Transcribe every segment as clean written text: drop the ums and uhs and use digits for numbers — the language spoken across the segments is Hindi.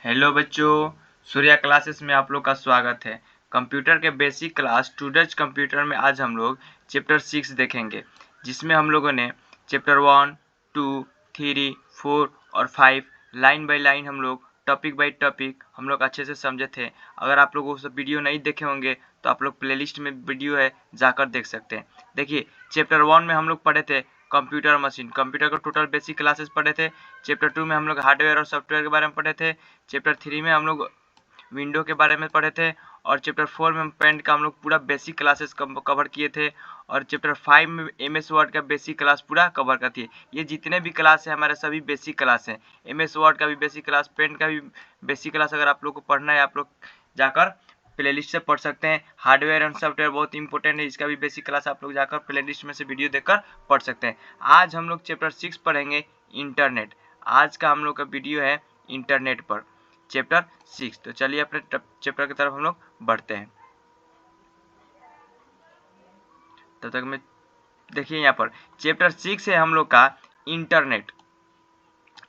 हेलो बच्चों, सूर्या क्लासेस में आप लोग का स्वागत है। कंप्यूटर के बेसिक क्लास टूडर्स कंप्यूटर में आज हम लोग चैप्टर 6 देखेंगे, जिसमें हम लोगों ने चैप्टर 1, 2, 3, 4 और 5 लाइन बाय लाइन हम लोग टॉपिक बाय टॉपिक हम लोग अच्छे से समझे थे। अगर आप लोगों को वीडियो नहीं देखे होंगे तो आप लोग प्लेलिस्ट में वीडियो है, जाकर देख सकते हैं। देखिए, चैप्टर 1 में हम लोग पढ़े थे कंप्यूटर मशीन, कंप्यूटर का टोटल बेसिक क्लासेस पढ़े थे। चैप्टर 2 में हम लोग हार्डवेयर और सॉफ्टवेयर के बारे में पढ़े थे। चैप्टर 3 में हम लोग विंडो के बारे में पढ़े थे और चैप्टर 4 में हम पेंट का हम लोग पूरा बेसिक क्लासेस कवर किए थे और चैप्टर 5 में एमएस वर्ड का बेसिक क्लास पूरा कवर करती है। ये जितने भी क्लास है हमारे सभी बेसिक क्लास हैं। एमएस वर्ड का भी बेसिक क्लास, पेंट का भी बेसिक क्लास अगर आप लोग को पढ़ना है आप लोग जाकर प्लेलिस्ट से पढ़ सकते हैं। हार्डवेयर एंड सॉफ्टवेयर बहुत इंपॉर्टेंट है, इसका भी बेसिक क्लास आप लोग जाकर प्लेलिस्ट में से वीडियो देखकर पढ़ सकते हैं। आज हम लोग चैप्टर 6 पढ़ेंगे, इंटरनेट। आज का हम लोग का वीडियो है इंटरनेट पर, चैप्टर 6। तो चलिए अपने चैप्टर की तरफ हम लोग बढ़ते हैं। तब तक में देखिए यहाँ पर चैप्टर 6 है हम लोग का इंटरनेट।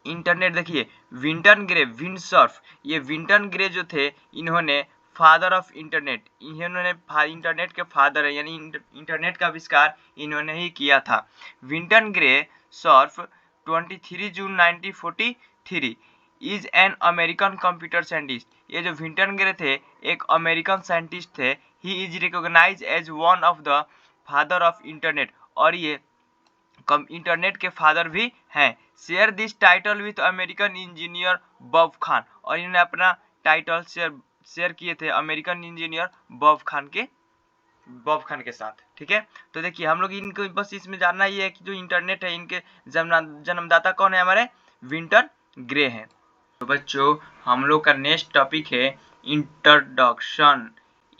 इंटरनेट देखिए, विंटन ग्रे, विंडसर्फ, ये विंटन ग्रे जो थे इन्होंने फादर ऑफ इंटरनेट, इन्होंने इंटरनेट के फादर है, यानी इंटरनेट का आविष्कार इन्होंने ही किया था। विंटन ग्रे सर्फ 23 जून 1943 is an American computer scientist. ये जो विंटन ग्रे थे एक अमेरिकन साइंटिस्ट थे। He is recognize as one of the father of internet, और ये इंटरनेट के फादर भी हैं। Share this title with American engineer Bob Khan, और इन्होंने अपना टाइटल शेयर किए थे अमेरिकन इंजीनियर बॉब खान के साथ। ठीक है, तो देखिए हम लोग इनको बस इसमें जानना ही है कि जो इंटरनेट है इनके जन्मदाता कौन है, हमारे विंटन ग्रे हैं। तो बच्चों हम लोग का नेक्स्ट टॉपिक है इंट्रोडक्शन।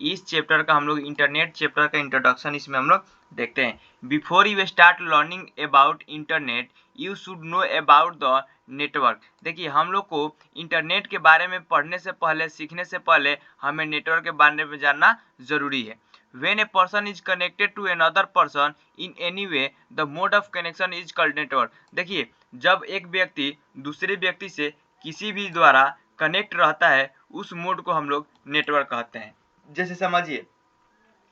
इस चैप्टर का हम लोग इंटरनेट चैप्टर का इंट्रोडक्शन इसमें हम लोग देखते हैं। Before you start learning about internet you should know about the network. देखिए, हम लोग को इंटरनेट के बारे में पढ़ने से पहले, सीखने से पहले हमें नेटवर्क के बारे में जानना जरूरी है। When a person is connected to another person in any way, the mode of connection is called network। देखिए, जब एक व्यक्ति दूसरे व्यक्ति से किसी भी द्वारा कनेक्ट रहता है उस मोड को हम लोग नेटवर्क कहते हैं। जैसे समझिए,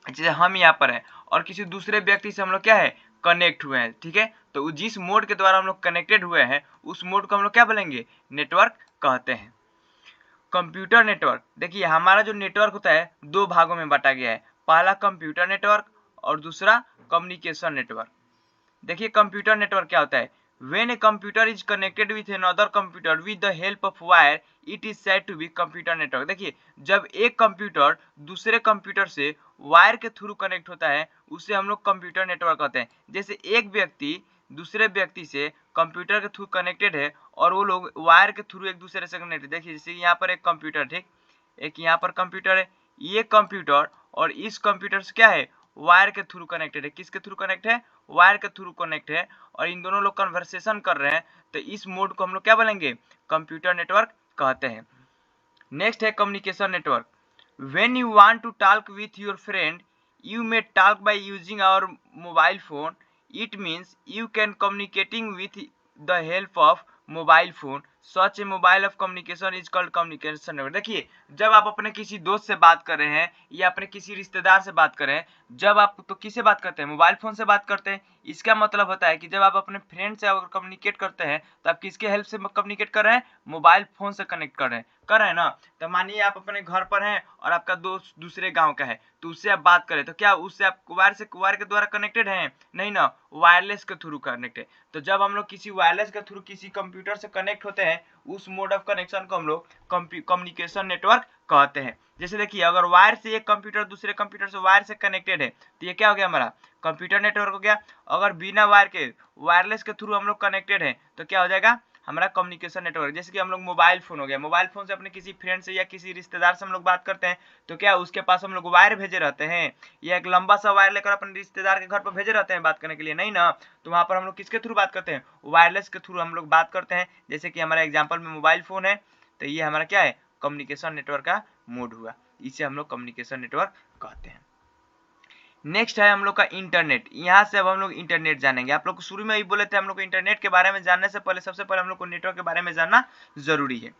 जैसे हम यहाँ पर हैं और किसी दूसरे व्यक्ति से हम लोग क्या है, कनेक्ट हुए हैं। ठीक है, तो जिस मोड के द्वारा हम लोग कनेक्टेड हुए हैं उस मोड को हम लोग क्या बोलेंगे, नेटवर्क कहते हैं। कंप्यूटर नेटवर्क, देखिए हमारा जो नेटवर्क होता है दो भागों में बांटा गया है। पहला कंप्यूटर नेटवर्क और दूसरा कम्युनिकेशन नेटवर्क। देखिए कंप्यूटर नेटवर्क क्या होता है। When a computer is connected with another computer with the help of wire, it is said to be computer network। देखिए, जब एक कंप्यूटर दूसरे कंप्यूटर से वायर के थ्रू कनेक्ट होता है उसे हम लोग कंप्यूटर नेटवर्क कहते हैं। जैसे एक व्यक्ति दूसरे व्यक्ति से कंप्यूटर के थ्रू कनेक्टेड है और वो लोग वायर के थ्रू एक दूसरे से कनेक्टेड। देखिए जैसे यहाँ पर एक कंप्यूटर, ठीक, एक यहाँ पर कंप्यूटर है, ये कंप्यूटर और इस कंप्यूटर से क्या है, वायर के थ्रू कनेक्टेड है। किसके थ्रू कनेक्ट है, वायर के थ्रू कनेक्ट है, और इन दोनों लोग कन्वर्सेशन कर रहे हैं, तो इस मोड को हम लोग क्या बोलेंगे, कंप्यूटर नेटवर्क कहते हैं। नेक्स्ट है communication network. When you want to talk with your friend you may talk by using our mobile phone। it means you can communicating with the help of mobile phone। such a mobile of communication is called communication network। देखिए, जब आप अपने किसी दोस्त से बात कर रहे हैं या अपने किसी रिश्तेदार से बात कर रहे हैं, जब आप तो किससे बात करते हैं, मोबाइल फोन से बात करते हैं। इसका मतलब होता है कि जब आप अपने फ्रेंड से अगर कम्युनिकेट करते हैं तो आप किसके हेल्प से कम्युनिकेट कर रहे हैं, मोबाइल फोन से कनेक्ट कर रहे हैं ना। तो मानिए आप अपने घर पर हैं और आपका दोस्त दूसरे गांव का है, तो उससे आप बात करें तो क्या उससे आप वायर के द्वारा कनेक्टेड हैं, नहीं ना, वायरलेस के थ्रू कनेक्टेड। तो जब हम लोग किसी वायरलेस के थ्रू किसी कंप्यूटर से कनेक्ट होते हैं उस मोड ऑफ कनेक्शन को हम लोग कम्युनिकेशन नेटवर्क कहते हैं। जैसे देखिए, अगर वायर से एक कंप्यूटर दूसरे कंप्यूटर से वायर से कनेक्टेड है तो ये क्या हो गया, हमारा कंप्यूटर नेटवर्क हो गया। अगर बिना वायर के वायरलेस के थ्रू हम लोग कनेक्टेड है तो क्या हो जाएगा, हमारा कम्युनिकेशन नेटवर्क। जैसे कि हम लोग मोबाइल फोन हो गया, मोबाइल फोन से अपने किसी फ्रेंड से या किसी रिश्तेदार से हम लोग बात करते हैं तो क्या उसके पास हम लोग वायर भेजे रहते हैं या एक लंबा सा वायर लेकर अपने रिश्तेदार के घर पर भेजे रहते हैं बात करने के लिए, नहीं ना। तो वहां पर हम लोग किसके थ्रू बात करते हैं, वायरलेस के थ्रू हम लोग बात करते हैं। जैसे कि हमारा एग्जाम्पल में मोबाइल फोन है, तो ये हमारा क्या है, कम्युनिकेशन नेटवर्क का मोड हुआ, इसे हम लोग कम्युनिकेशन नेटवर्क कहते हैं। नेक्स्ट है हम लोग का इंटरनेट। यहाँ से अब हम लोग इंटरनेट जानेंगे। आप लोग को शुरू में ही बोले थे हम लोग को इंटरनेट के बारे में जानने से पहले सबसे पहले हम लोग को नेटवर्क के बारे में जानना जरूरी है।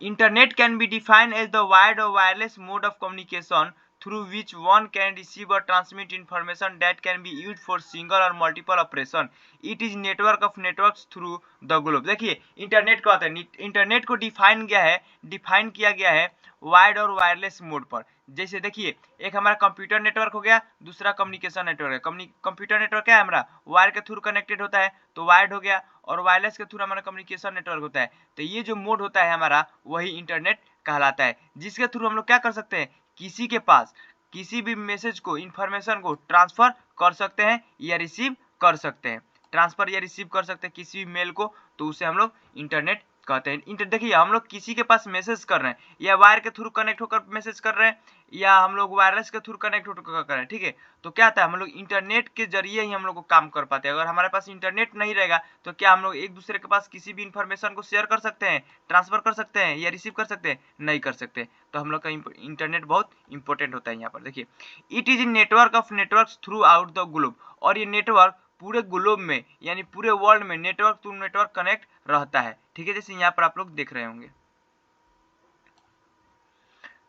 Internet can be defined as the wired और wireless mode of communication through which one can receive or transmit information that can be used for single or multiple operation. It is network of networks through the globe. देखिए इंटरनेट क्या होता है, इंटरनेट को डिफाइन किया गया है वायर्ड और वायरलेस मोड पर। जैसे देखिए एक हमारा कंप्यूटर नेटवर्क हो गया, दूसरा कम्युनिकेशन नेटवर्क है। कंप्यूटर नेटवर्क क्या है हमारा, वायर के थ्रू कनेक्टेड होता है तो वायर्ड हो गया, और वायरलेस के थ्रू हमारा कम्युनिकेशन नेटवर्क होता है। तो ये जो मोड होता है हमारा वही इंटरनेट कहलाता है, जिसके थ्रू हम लोग क्या कर सकते हैं, किसी के पास किसी भी मैसेज को, इंफॉर्मेशन को ट्रांसफर कर सकते हैं या रिसीव कर सकते हैं, ट्रांसफर या रिसीव कर सकते हैं किसी भी मेल को, तो उसे हम लोग इंटरनेट कहते हैं। देखिए हम लोग किसी के पास मैसेज कर रहे हैं या वायर के थ्रू कनेक्ट होकर मैसेज कर रहे हैं या हम लोग वायरलेस के थ्रू कनेक्ट होकर कर रहे हैं, ठीक है। तो क्या आता है, हम लोग इंटरनेट के जरिए ही हम लोग को काम कर पाते हैं। अगर हमारे पास इंटरनेट नहीं रहेगा तो क्या हम लोग एक दूसरे के पास किसी भी इंफॉर्मेशन को शेयर कर सकते हैं, ट्रांसफर कर सकते हैं या रिसीव कर सकते हैं, नहीं कर सकते। तो हम लोग का इंटरनेट बहुत इंपॉर्टेंट होता है यहाँ पर। देखिए it is network of networks through out the globe, और ये नेटवर्क पूरे ग्लोब में यानी पूरे वर्ल्ड में नेटवर्क टू नेटवर्क कनेक्ट रहता है, ठीक है, जैसे यहाँ पर आप लोग देख रहे होंगे।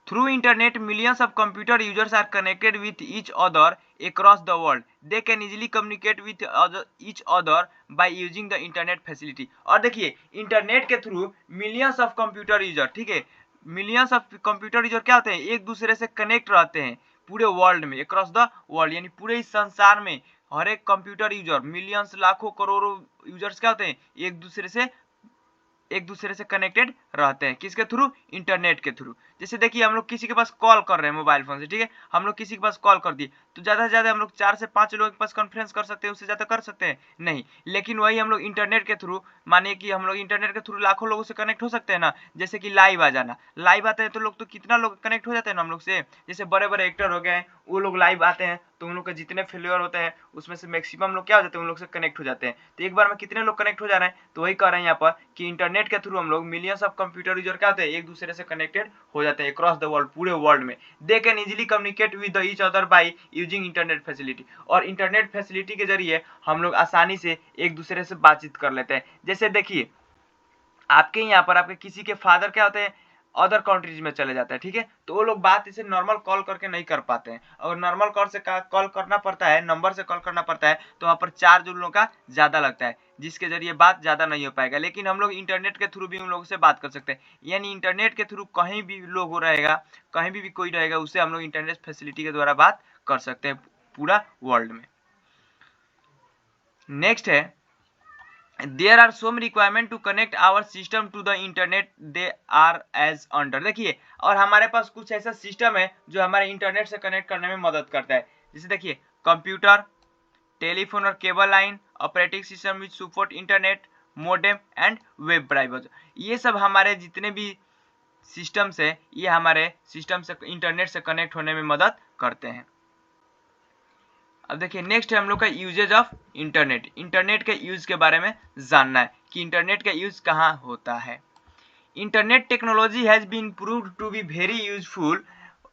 Through internet millions of computer users are connected with each other across the world. They can easily communicate with each other by using the internet facility. और देखिए इंटरनेट के through millions of computer user, ठीक है, मिलियंस ऑफ कंप्यूटर यूजर क्या होते हैं, एक दूसरे से कनेक्ट रहते हैं पूरे वर्ल्ड में, अक्रॉस द वर्ल्ड यानी पूरे इस संसार में हर एक कंप्यूटर यूजर, मिलियंस लाखों करोड़ों यूजर्स क्या होते हैं, एक दूसरे से कनेक्टेड रहते हैं, किसके थ्रू, इंटरनेट के थ्रू। जैसे देखिए हम लोग किसी के पास कॉल कर रहे हैं मोबाइल फोन से, ठीक है, हम लोग किसी के पास कॉल कर दिए तो ज्यादा से ज्यादा हम लोग 4 से 5 लोगों के पास कॉन्फ्रेंस कर सकते हैं, उससे ज्यादा कर सकते हैं नहीं। लेकिन वही हम लोग इंटरनेट के थ्रू, मानिए कि हम लोग इंटरनेट के थ्रू लाखों लोगों से कनेक्ट हो सकते हैं ना, जैसे कि लाइव आ जाना, लाइव आते हैं तो लोग तो कितना लोग कनेक्ट हो जाते हैं ना हम लोग से। जैसे बड़े बड़े एक्टर हो गए वो लोग लाइव आते हैं तो उन लोग के जितने फॉलोअर होते हैं उसमें से मैक्सिमम लोग क्या हो जाते हैं, उन लोग से कनेक्ट हो जाते हैं। तो एक बार में कितने लोग कनेक्ट हो जा रहे हैं, तो वही कह रहे हैं यहाँ पर कि इंटरनेट के थ्रू हम लोग मिलियंस ऑफ कंप्यूटर यूजर क्या होते हैं, एक दूसरे से कनेक्टेड हो जाते हैं अक्रॉस द वर्ल्ड, पूरे वर्ल्ड में। They can easily communicate with each other by using internet facility, और इंटरनेट फैसिलिटी के जरिए हम लोग आसानी से एक दूसरे से बातचीत कर लेते हैं। जैसे देखिए आपके यहाँ पर आपके किसी के फादर क्या होते हैं, अदर कंट्रीज में चले जाता है, ठीक है, तो वो लोग बात इसे नॉर्मल कॉल करके नहीं कर पाते हैं। अगर नॉर्मल कॉल से कॉल करना पड़ता है, नंबर से कॉल करना पड़ता है, तो वहाँ पर चार्ज उन लोगों का ज़्यादा लगता है, जिसके जरिए बात ज़्यादा नहीं हो पाएगा। लेकिन हम लोग इंटरनेट के थ्रू भी उन लोगों से बात कर सकते हैं, यानी इंटरनेट के थ्रू कहीं भी लोग हो रहेगा, कहीं भी कोई रहेगा, उससे हम लोग इंटरनेट फैसिलिटी के द्वारा बात कर सकते हैं पूरा वर्ल्ड में। नेक्स्ट है there are some requirement to connect our system to the internet, they are as under। देखिए और हमारे पास कुछ ऐसा सिस्टम है जो हमारे इंटरनेट से कनेक्ट करने में मदद करता है। जैसे देखिए कंप्यूटर, टेलीफोन और cable line, operating system which support internet, modem and web browser, ये सब हमारे जितने भी सिस्टम्स है ये हमारे सिस्टम से इंटरनेट से कनेक्ट होने में मदद करते हैं। अब देखिए नेक्स्ट है हम लोग का यूजेज ऑफ इंटरनेट। इंटरनेट के यूज के बारे में जानना है कि इंटरनेट का यूज कहाँ होता है। Internet technology has been proved to be very useful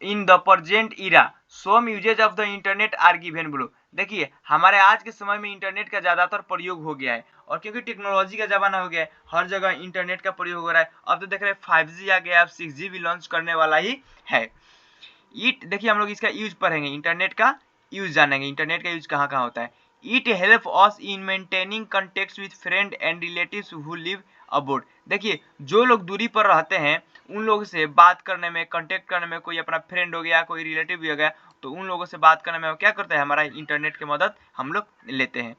in the present era, some usages of the internet are given below. देखिए हमारे आज के समय में इंटरनेट का ज्यादातर प्रयोग हो गया है, और क्योंकि टेक्नोलॉजी का जमाना हो गया है हर जगह इंटरनेट का प्रयोग हो रहा है। अब तो देख रहे हैं 5G आ गया, अब 6G भी लॉन्च करने वाला ही है। देखिए हम लोग इसका यूज पढ़ेंगे, इंटरनेट का यूज जानेंगे, इंटरनेट का यूज कहाँ कहाँ होता है। It help us in maintaining contact with friend and relatives who live abroad. देखिए जो लोग दूरी पर रहते हैं उन लोगों से बात करने में, कांटेक्ट करने में, कोई अपना फ्रेंड हो गया, कोई रिलेटिव भी हो गया, तो उन लोगों से बात करने में क्या करता है, हमारा इंटरनेट की मदद हम लोग लेते हैं।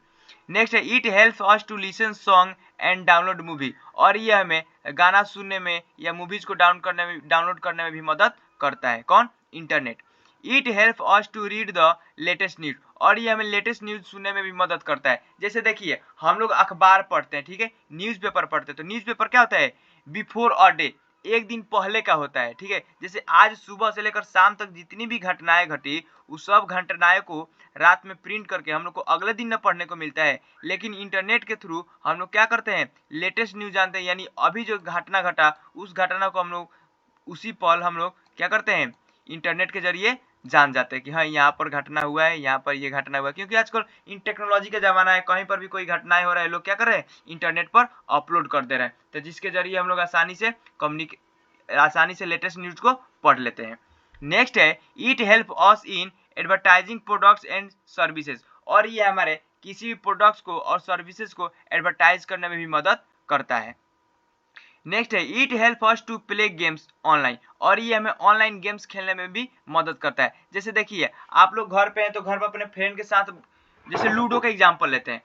नेक्स्ट है it helps us to listen song and download movie, और ये हमें गाना सुनने में या मूवीज को डाउनलोड करने में भी मदद करता है। कौन, internet. It help us to read the latest news, और ये हमें लेटेस्ट न्यूज सुनने में भी मदद करता है। जैसे देखिए हम लोग अखबार पढ़ते हैं, ठीक है, न्यूज़पेपर पढ़ते हैं, तो न्यूज़पेपर क्या होता है, बिफोर अ डे, एक दिन पहले का होता है, ठीक है। जैसे आज सुबह से लेकर शाम तक जितनी भी घटनाएं घटी उस सब घटनाएं को रात में प्रिंट करके हम लोग को अगले दिन न पढ़ने को मिलता है। लेकिन इंटरनेट के थ्रू हम लोग क्या करते हैं, लेटेस्ट न्यूज जानते हैं, यानी अभी जो घटना घटा उस घटना को हम लोग उसी पल हम लोग क्या करते हैं, इंटरनेट के जरिए जान जाते हैं कि हाँ यहाँ पर घटना हुआ है, यहाँ पर ये घटना हुआ है। क्योंकि आजकल इन टेक्नोलॉजी का जमाना है, कहीं पर भी कोई घटनाएं हो रहा है लोग क्या कर रहे हैं, इंटरनेट पर अपलोड कर दे रहे हैं, तो जिसके जरिए हम लोग आसानी से आसानी से लेटेस्ट न्यूज को पढ़ लेते हैं। नेक्स्ट है it help us in advertising products and services, और ये हमारे किसी भी प्रोडक्ट्स को और सर्विसेज को एडवर्टाइज करने में भी मदद करता है। नेक्स्ट है it help us to play games online, और ये हमें ऑनलाइन गेम्स खेलने में भी मदद करता है। जैसे देखिए आप लोग घर पे हैं तो घर पे अपने फ्रेंड के साथ, जैसे लूडो का एग्जांपल लेते हैं,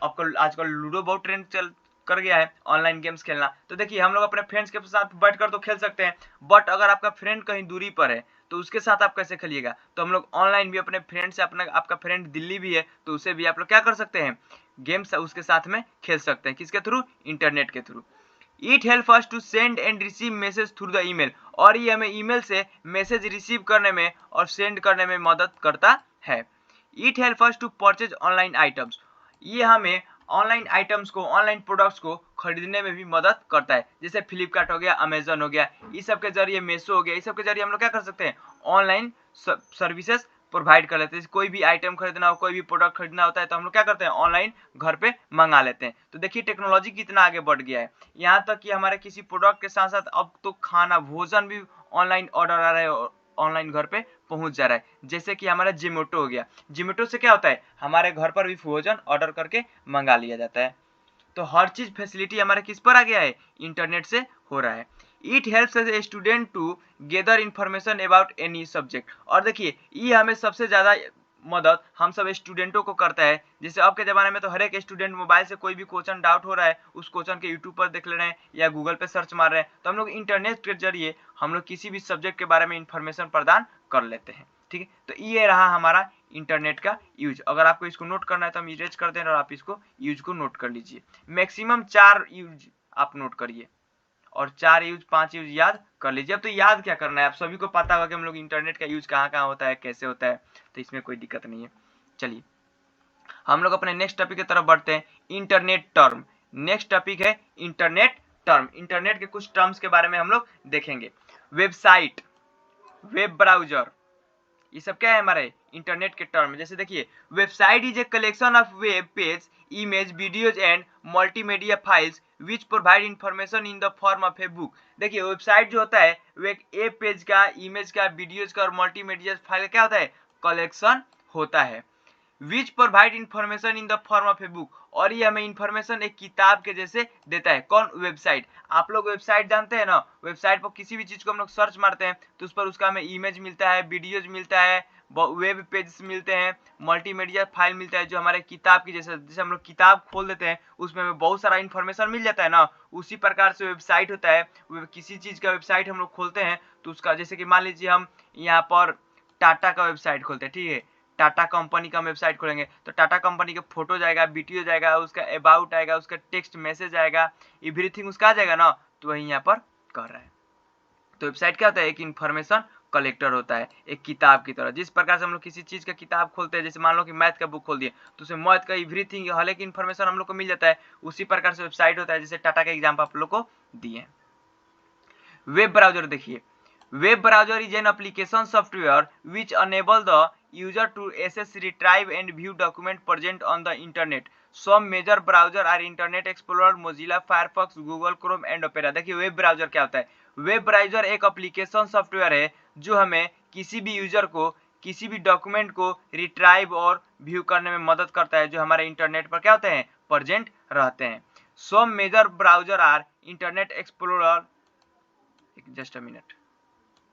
आपको आजकल लूडो बहुत ट्रेंड चल कर गया है ऑनलाइन गेम्स खेलना। तो देखिए हम लोग अपने फ्रेंड्स के साथ बैठकर तो खेल सकते हैं, बट अगर आपका फ्रेंड कहीं दूरी पर है तो उसके साथ आप कैसे खेलिएगा? तो हम लोग ऑनलाइन भी अपने फ्रेंड से, अपना आपका फ्रेंड दिल्ली भी है तो उसे भी आप लोग क्या कर सकते हैं, गेम्स उसके साथ में खेल सकते हैं। किसके थ्रू? इंटरनेट के through. It help us to send and receive message through the email, और ये हमें ईमेल से मैसेज रिसीव करने में और सेंड करने में मदद करता है। It help us to purchase online items, ये हमें ऑनलाइन आइटम्स को, ऑनलाइन प्रोडक्ट्स को खरीदने में भी मदद करता है। जैसे फ्लिपकार्ट हो गया, अमेजन हो गया, इस सब के जरिए, मेसो हो गया, इस सब के जरिए हम लोग क्या कर सकते हैं, ऑनलाइन सर्विसेज प्रोवाइड कर लेते हैं। कोई भी आइटम खरीदना हो, कोई भी प्रोडक्ट खरीदना होता है तो हम लोग क्या करते हैं, ऑनलाइन घर पे मंगा लेते हैं। तो देखिए टेक्नोलॉजी कितना आगे बढ़ गया है, यहाँ तक कि हमारे किसी प्रोडक्ट के साथ साथ अब तो खाना, भोजन भी ऑनलाइन ऑर्डर आ रहा है, ऑनलाइन घर पे पहुंच जा रहा है। जैसे कि हमारा जोमेटो हो गया, जोमेटो से क्या होता है, हमारे घर पर भी भोजन ऑर्डर करके मंगा लिया जाता है। तो हर चीज फैसिलिटी हमारे किस पर आ गया है, इंटरनेट से हो रहा है। It helps as a student to gather information about any subject, और देखिए ये हमें सबसे ज्यादा मदद हम सब स्टूडेंटों को करता है। जैसे अब के ज़माने में तो हर एक स्टूडेंट मोबाइल से कोई भी क्वेश्चन डाउट हो रहा है, उस क्वेश्चन के यूट्यूब पर देख ले रहे हैं या गूगल पे सर्च मार रहे हैं, तो हम लोग इंटरनेट के जरिए हम लोग किसी भी सब्जेक्ट के बारे में इंफॉर्मेशन प्रदान कर लेते हैं। ठीक है, तो ये रहा हमारा इंटरनेट का यूज। अगर आपको इसको नोट करना है तो हम इरेज कर दें और आप इसको यूज को नोट कर लीजिए। मैक्सिमम 4 यूज आप नोट करिए और 4 यूज 5 यूज याद कर लीजिए। अब तो याद क्या करना है, आप सभी को पता होगा कि हम लोग इंटरनेट का यूज कहाँ कहाँ होता है, कैसे होता है, तो इसमें कोई दिक्कत नहीं है। चलिए हम लोग अपने नेक्स्ट टॉपिक की तरफ बढ़ते हैं, इंटरनेट टर्म। नेक्स्ट टॉपिक है इंटरनेट टर्म। इंटरनेट के कुछ टर्म्स के बारे में हम लोग देखेंगे। वेबसाइट, वेब ब्राउजर, ये सब क्या है हमारे इंटरनेट के टर्म। जैसे देखिए website is a collection of web page, image, videos and multimedia files which provide information in the form of a book. देखिए वेबसाइट जो होता है वो एक ए पेज का, इमेज का, वीडियोज का और मल्टीमीडिया फाइल क्या होता है, कलेक्शन होता है। Which provide information in the form of a book, और ये हमें इंफॉर्मेशन एक किताब के जैसे देता है। कौन? वेबसाइट। आप लोग वेबसाइट जानते हैं ना, वेबसाइट पर किसी भी चीज को हम लोग सर्च मारते हैं तो उस पर उसका हमें इमेज मिलता है, वीडियोज मिलता है, वेब पेज मिलते हैं, मल्टीमीडिया फाइल मिलता है, जो हमारे किताब की जैसे, जैसे हम लोग किताब खोल देते हैं उसमें हमें बहुत सारा इंफॉर्मेशन मिल जाता है ना, उसी प्रकार से वेबसाइट होता है। किसी चीज का वेबसाइट हम लोग खोलते हैं तो उसका, जैसे कि मान लीजिए हम यहाँ पर टाटा का वेबसाइट खोलते हैं, ठीक है, टाटा कंपनी का वेबसाइट खोलेंगे तो टाटा कंपनी के फोटो जाएगा, वीडियो जाएगा, उसका अबाउट आएगा, उसका टेक्स्ट मैसेज आएगा, एवरीथिंग उसका आ जाएगा ना, तो वही यहाँ पर कर रहा है। तो वेबसाइट क्या होता है, एक इंफॉर्मेशन कलेक्टर होता है, एक किताब की तरह। जिस प्रकार से हम लोग किसी चीज का किताब खोलते हैं, जैसे मान लो कि मैथ का बुक खोल दिए तो उसमें मैथ का एवरीथिंग, हर एक इन्फॉर्मेशन हम लोग को मिल जाता है, उसी प्रकार से वेबसाइट होता है, जैसे टाटा का एग्जाम्पल आप लोग को दिए। वेब ब्राउजर देखिए, web browser is an application software which enable the user to access, retrieve and view document present on the internet. Some major browser are Internet Explorer, Mozilla Firefox, Google Chrome and Opera। देखिए वेब ब्राउजर क्या होता है, वेब ब्राउजर एक एप्लीकेशन सॉफ्टवेयर है जो हमें किसी भी यूजर को किसी भी डॉक्यूमेंट को रिट्राइव और व्यू करने में मदद करता है, जो हमारे इंटरनेट पर क्या होते हैं, प्रेजेंट रहते हैं। Some major browser are Internet Explorer, just a minute,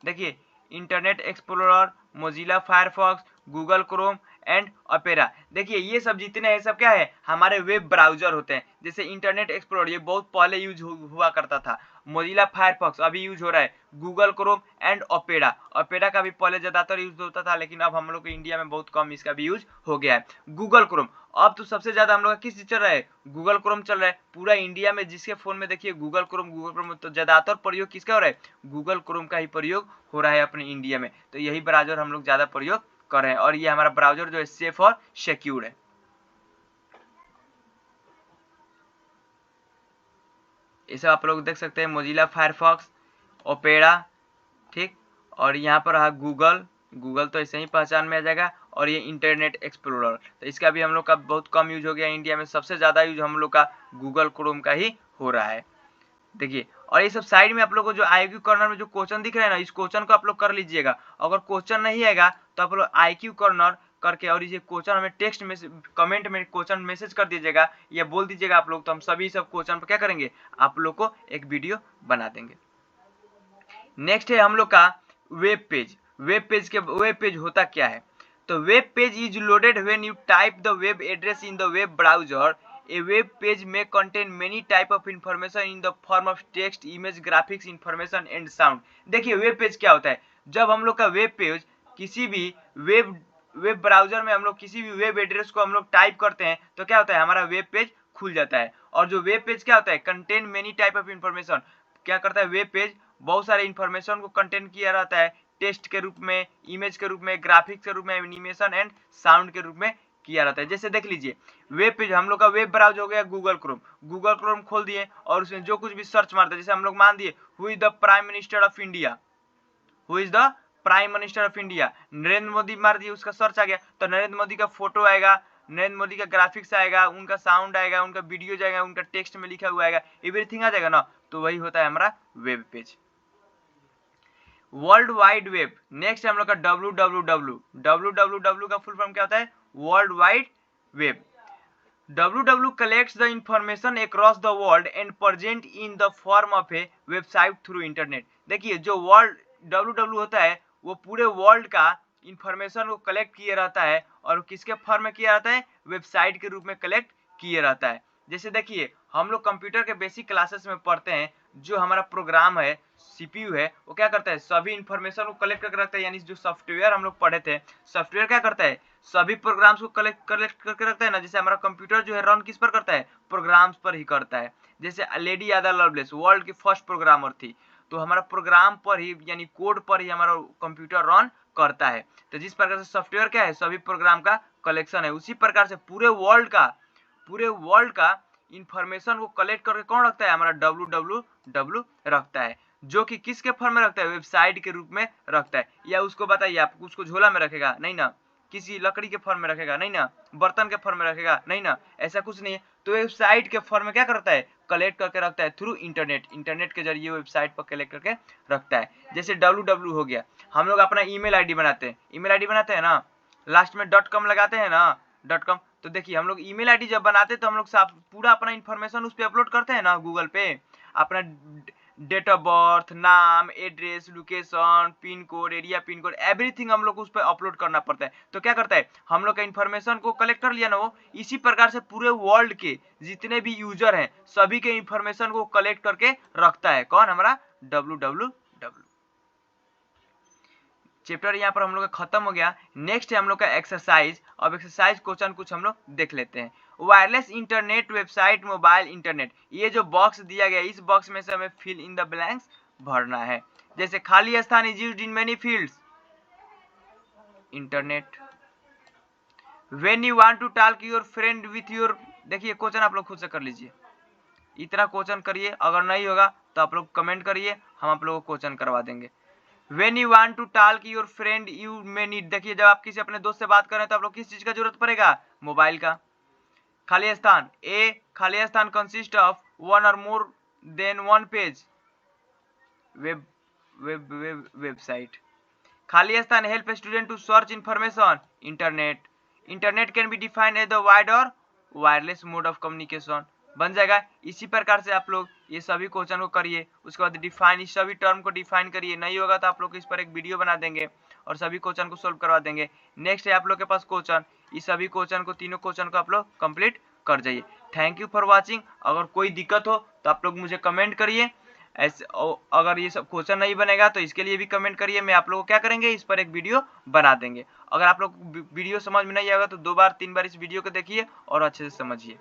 देखिए Internet Explorer, Mozilla Firefox, Google Chrome and Opera. देखिए ये सब जितने हैं सब क्या है, हमारे वेब ब्राउजर होते हैं। जैसे इंटरनेट एक्सप्लोरर ये बहुत पहले यूज हुआ करता था, मोजिला फायरफॉक्स अभी यूज हो रहा है, Google Chrome and opera, opera का भी पहले ज्यादातर यूज होता था लेकिन अब हम लोग के इंडिया में बहुत कम इसका भी यूज हो गया है। गूगल क्रोम अब तो सबसे ज्यादा हम लोग का किस चल रहा है, गूगल क्रोम चल रहा है। पूरा इंडिया में जिसके फोन में देखिए गूगल क्रोम तो ज्यादातर प्रयोग किसका हो रहा है, गूगल क्रोम का ही प्रयोग हो रहा है अपने इंडिया में। तो यही ब्राउजर हम लोग ज्यादा प्रयोग कर रहे हैं और ये हमारा ब्राउजर जो है सेफ और सिक्योर है। इसे आप लोग देख सकते हैं, मोजिला फायरफॉक्स, ओपेरा, ठीक, और यहाँ पर रहा गूगल, गूगल तो ऐसे ही पहचान में आ जाएगा, और ये इंटरनेट एक्सप्लोरर, तो इसका भी हम लोग का बहुत कम यूज हो गया इंडिया में, सबसे ज्यादा यूज हम लोग का गूगल क्रोम का ही हो रहा है। देखिए और ये सब साइड में आप लोग को जो IQ कॉर्नर में जो क्वेश्चन दिख रहा है ना, इस क्वेश्चन को आप लोग कर लीजिएगा। अगर क्वेश्चन नहीं आएगा तो आप लोग IQ कॉर्नर करके और ये क्वेश्चन हमें टेक्स्ट में कमेंट में क्वेश्चन मैसेज कर दीजिएगा या बोल दीजिएगा आप लोग, तो हम सभी सब क्वेश्चन पर क्या करेंगे, आप लोग को एक वीडियो बना देंगे। नेक्स्ट है हम लोग का वेब पेज। वेब पेज होता क्या है, तो web page is loaded when you type the web address in the web browser. A web page में contain many type of information in the form of text, image, graphics, information and sound. देखिए वेब पेज क्या होता है, जब हम लोग का वेब पेज किसी भी वेब ब्राउजर में हम लोग किसी भी वेब एड्रेस को हम लोग टाइप करते हैं तो क्या होता है, हमारा वेब पेज खुल जाता है। और जो वेब पेज क्या होता है, contain many type of information, क्या करता है वेब पेज बहुत सारे इंफॉर्मेशन को कंटेन किया रहता है, टेक्स्ट के रूप में, इमेज के रूप में, ग्राफिक्स के रूप में, एनिमेशन एंड साउंड के रूप में किया रहता है। जैसे देख लीजिए वेब पेज हम लोग का वेब ब्राउज हो गया गूगल क्रोम खोल दिए और उसमें जो कुछ भी सर्च मारते हैं, जैसे हम लोग मान दिए who is the prime minister of India, who is the prime minister of India, Narendra Modi मार दिए, उसका सर्च आ गया तो नरेंद्र मोदी का फोटो आएगा, नरेंद्र मोदी का ग्राफिक्स आएगा, उनका साउंड आएगा, उनका वीडियो जाएगा, उनका टेक्स्ट में लिखा हुआ आएगा, एवरीथिंग आ जाएगा ना, तो वही होता है हमारा web page. World wide web, next हम लोग का www का फुल फॉर्म क्या होता है, world wide web. www collects the information across the world and present in the form of a website through internet। देखिए जो वर्ल्ड www होता है वो पूरे वर्ल्ड का इंफॉर्मेशन को कलेक्ट किए रहता है और किसके फॉर्म में किया रहता है, वेबसाइट के रूप में कलेक्ट किए रहता है। जैसे देखिए हम लोग कंप्यूटर के बेसिक क्लासेस में पढ़ते हैं, जो हमारा प्रोग्राम है CPU है वो क्या करता है, सभी इंफॉर्मेशन को कलेक्ट करके रखता है। यानी जो सॉफ्टवेयर हम लोग पढ़े थे, सॉफ्टवेयर क्या करता है, सभी प्रोग्राम्स को कलेक्ट करके रखता है ना। जैसे हमारा कंप्यूटर जो है रन किस पर करता है, प्रोग्राम्स पर ही करता है। जैसे लेडी आदा लवलेस वर्ल्ड की फर्स्ट प्रोग्रामर थी, तो हमारा प्रोग्राम पर ही यानी कोड पर ही हमारा कंप्यूटर रन करता है। तो जिस प्रकार से सॉफ्टवेयर क्या है, सभी प्रोग्राम का कलेक्शन है, उसी प्रकार से पूरे वर्ल्ड का इंफॉर्मेशन को कलेक्ट करके कौन रखता है, हमारा www रखता है, जो कि किसके फॉर्म में रखता है, वेबसाइट के रूप में रखता है। या उसको बताइए आप उसको झोला में रखेगा नहीं ना, किसी लकड़ी के फॉर्म में रखेगा नहीं ना, बर्तन के फॉर्म में रखेगा नहीं ना, ऐसा कुछ नहीं है। तो वेबसाइट के फॉर्म में क्या करता है, कलेक्ट करके रखता है थ्रू इंटरनेट के जरिए वेबसाइट पर कलेक्ट करके रखता है। जैसे www हो गया, हम लोग अपना ईमेल आईडी बनाते हैं ना, लास्ट में .com लगाते हैं ना, .com। तो देखिए हम लोग ईमेल आईडी जब बनाते हैं तो हम लोग पूरा अपना इंफॉर्मेशन उस पर अपलोड करते हैं ना गूगल पे, अपना डेट ऑफ बर्थ, नाम, address, location, pin code, area pin code, everything हम लोग उस पर अपलोड करना पड़ता है। तो क्या करता है, हम लोग का इंफॉर्मेशन को कलेक्ट कर लिया ना वो, इसी प्रकार से पूरे वर्ल्ड के जितने भी यूजर हैं सभी के इंफॉर्मेशन को कलेक्ट करके रखता है कौन, हमारा www। चैप्टर यहाँ पर हम लोग का खत्म हो गया। नेक्स्ट है हम लोग का एक्सरसाइज। अब एक्सरसाइज क्वेश्चन कुछ हम लोग देख लेते हैं। Wireless internet, website, mobile internet, ये जो बॉक्स दिया गया इस बॉक्स में से हमें फिल इन द ब्लैंक्स भरना है। जैसे खाली स्थान is used in many fields, internet. When you want to talk your friend with your, देखिए क्वेश्चन आप लोग खुद से कर लीजिए, इतना क्वेश्चन करिए, अगर नहीं होगा तो आप लोग कमेंट करिए, हम आप लोगों को क्वेश्चन करवा देंगे। When you want to talk your friend you may need, देखिए जब आप किसी अपने दोस्त से बात कर रहे हैं तो आप लोग किस चीज का जरूरत पड़ेगा, मोबाइल का। खाली स्थान, ए खाली स्थान consist of one or more than one page, website. खाली स्थान help student to search information, internet. Internet can be defined as the wired or wireless mode of communication, बन जाएगा। इसी प्रकार से आप लोग ये सभी क्वेश्चन को करिए, उसके बाद डिफाइन, इस सभी टर्म को डिफाइन करिए। नहीं होगा तो आप लोग इस पर एक वीडियो बना देंगे और सभी क्वेश्चन को सोल्व करवा देंगे। नेक्स्ट है आप लोग के पास क्वेश्चन, इस सभी क्वेश्चन को, तीनों क्वेश्चन को आप लोग कंप्लीट कर जाइए। Thank you for watching. अगर कोई दिक्कत हो तो आप लोग मुझे कमेंट करिए। ऐसे अगर ये सब क्वेश्चन नहीं बनेगा तो इसके लिए भी कमेंट करिए, मैं आप लोगों को क्या करेंगे, इस पर एक वीडियो बना देंगे। अगर आप लोग वीडियो समझ में नहीं आएगा तो 2 बार 3 बार इस वीडियो को देखिए और अच्छे से समझिए।